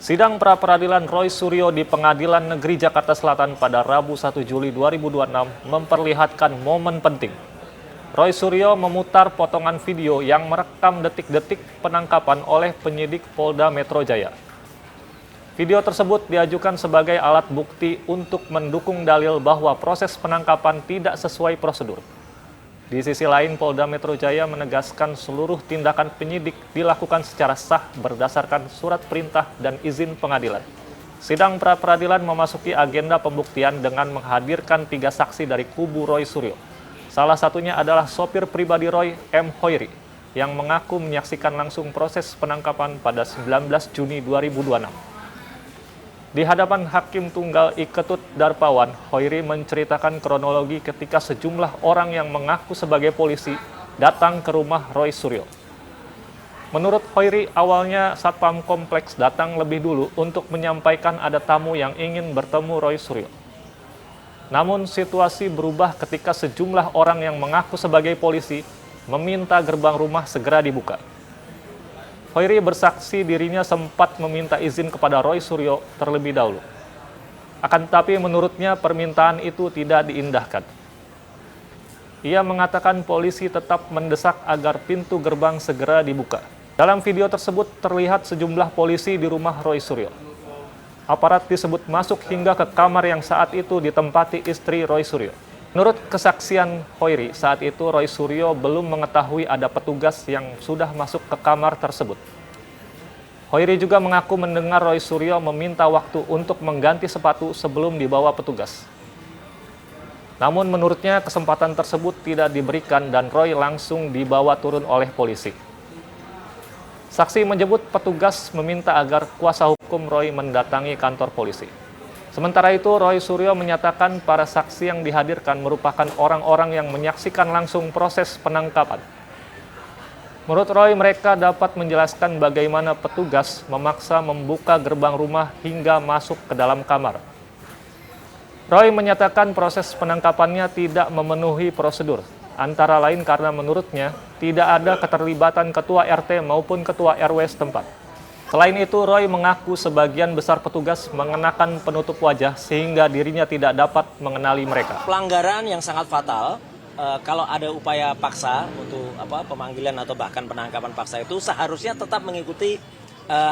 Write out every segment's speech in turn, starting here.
Sidang pra-peradilan Roy Suryo di Pengadilan Negeri Jakarta Selatan pada Rabu 1 Juli 2026 memperlihatkan momen penting. Roy Suryo memutar potongan video yang merekam detik-detik penangkapan oleh penyidik Polda Metro Jaya. Video tersebut diajukan sebagai alat bukti untuk mendukung dalil bahwa proses penangkapan tidak sesuai prosedur. Di sisi lain, Polda Metro Jaya menegaskan seluruh tindakan penyidik dilakukan secara sah berdasarkan surat perintah dan izin pengadilan. Sidang pra-peradilan memasuki agenda pembuktian dengan menghadirkan 3 saksi dari kubu Roy Suryo. Salah satunya adalah sopir pribadi Roy, M. Hoiri, yang mengaku menyaksikan langsung proses penangkapan pada 19 Juni 2026. Di hadapan Hakim Tunggal Iketut Darpawan, Hoiri menceritakan kronologi ketika sejumlah orang yang mengaku sebagai polisi datang ke rumah Roy Suryo. Menurut Hoiri, awalnya Satpam Kompleks datang lebih dulu untuk menyampaikan ada tamu yang ingin bertemu Roy Suryo. Namun situasi berubah ketika sejumlah orang yang mengaku sebagai polisi meminta gerbang rumah segera dibuka. Hoiri bersaksi dirinya sempat meminta izin kepada Roy Suryo terlebih dahulu. Akan tetapi menurutnya permintaan itu tidak diindahkan. Ia mengatakan polisi tetap mendesak agar pintu gerbang segera dibuka. Dalam video tersebut terlihat sejumlah polisi di rumah Roy Suryo. Aparat disebut masuk hingga ke kamar yang saat itu ditempati istri Roy Suryo. Menurut kesaksian Hoiri, saat itu Roy Suryo belum mengetahui ada petugas yang sudah masuk ke kamar tersebut. Hoiri juga mengaku mendengar Roy Suryo meminta waktu untuk mengganti sepatu sebelum dibawa petugas. Namun menurutnya kesempatan tersebut tidak diberikan dan Roy langsung dibawa turun oleh polisi. Saksi menyebut petugas meminta agar kuasa hukum Roy mendatangi kantor polisi. Sementara itu, Roy Suryo menyatakan para saksi yang dihadirkan merupakan orang-orang yang menyaksikan langsung proses penangkapan. Menurut Roy, mereka dapat menjelaskan bagaimana petugas memaksa membuka gerbang rumah hingga masuk ke dalam kamar. Roy menyatakan proses penangkapannya tidak memenuhi prosedur, antara lain karena menurutnya tidak ada keterlibatan ketua RT maupun ketua RW setempat. Selain itu, Roy mengaku sebagian besar petugas mengenakan penutup wajah sehingga dirinya tidak dapat mengenali mereka. Pelanggaran yang sangat fatal, kalau ada upaya paksa untuk pemanggilan atau bahkan penangkapan paksa itu seharusnya tetap mengikuti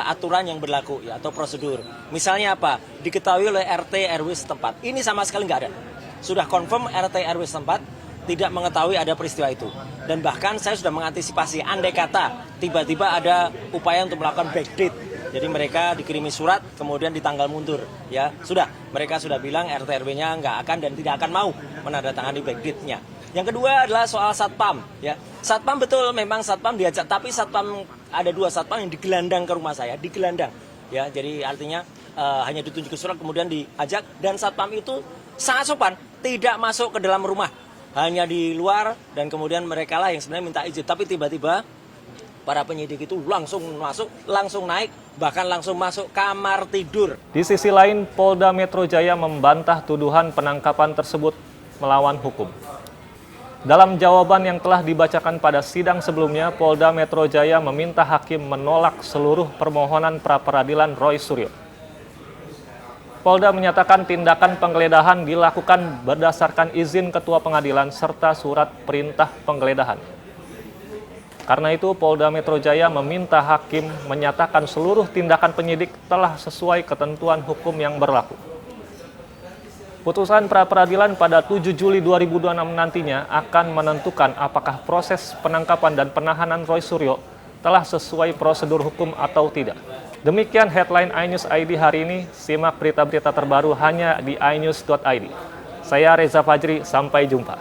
aturan yang berlaku ya, atau prosedur. Misalnya apa? Diketahui oleh RT RW setempat. Ini sama sekali nggak ada. Sudah confirm RT RW setempat tidak mengetahui ada peristiwa itu. Dan bahkan saya sudah mengantisipasi andai kata tiba-tiba ada upaya untuk melakukan backdate. Jadi mereka dikirimi surat kemudian ditanggal mundur. Ya, sudah. Mereka sudah bilang RT RW-nya nggak akan dan tidak akan mau menandatangani backdate-nya. Yang kedua adalah soal satpam. Ya, satpam betul memang satpam diajak, tapi satpam ada 2 satpam yang digelandang ke rumah saya, digelandang. Ya, jadi artinya hanya ditunjuk surat kemudian diajak dan satpam itu sangat sopan, tidak masuk ke dalam rumah. Hanya di luar dan kemudian mereka lah yang sebenarnya minta izin. Tapi tiba-tiba para penyidik itu langsung masuk, langsung naik, bahkan langsung masuk kamar tidur. Di sisi lain, Polda Metro Jaya membantah tuduhan penangkapan tersebut melawan hukum. Dalam jawaban yang telah dibacakan pada sidang sebelumnya, Polda Metro Jaya meminta hakim menolak seluruh permohonan pra-peradilan Roy Suryo. Polda menyatakan tindakan penggeledahan dilakukan berdasarkan izin ketua pengadilan serta surat perintah penggeledahan. Karena itu, Polda Metro Jaya meminta hakim menyatakan seluruh tindakan penyidik telah sesuai ketentuan hukum yang berlaku. Putusan pra-peradilan pada 7 Juli 2026 nantinya akan menentukan apakah proses penangkapan dan penahanan Roy Suryo telah sesuai prosedur hukum atau tidak. Demikian headline iNews ID hari ini. Simak berita-berita terbaru hanya di inews.id. Saya Reza Fajri, sampai jumpa.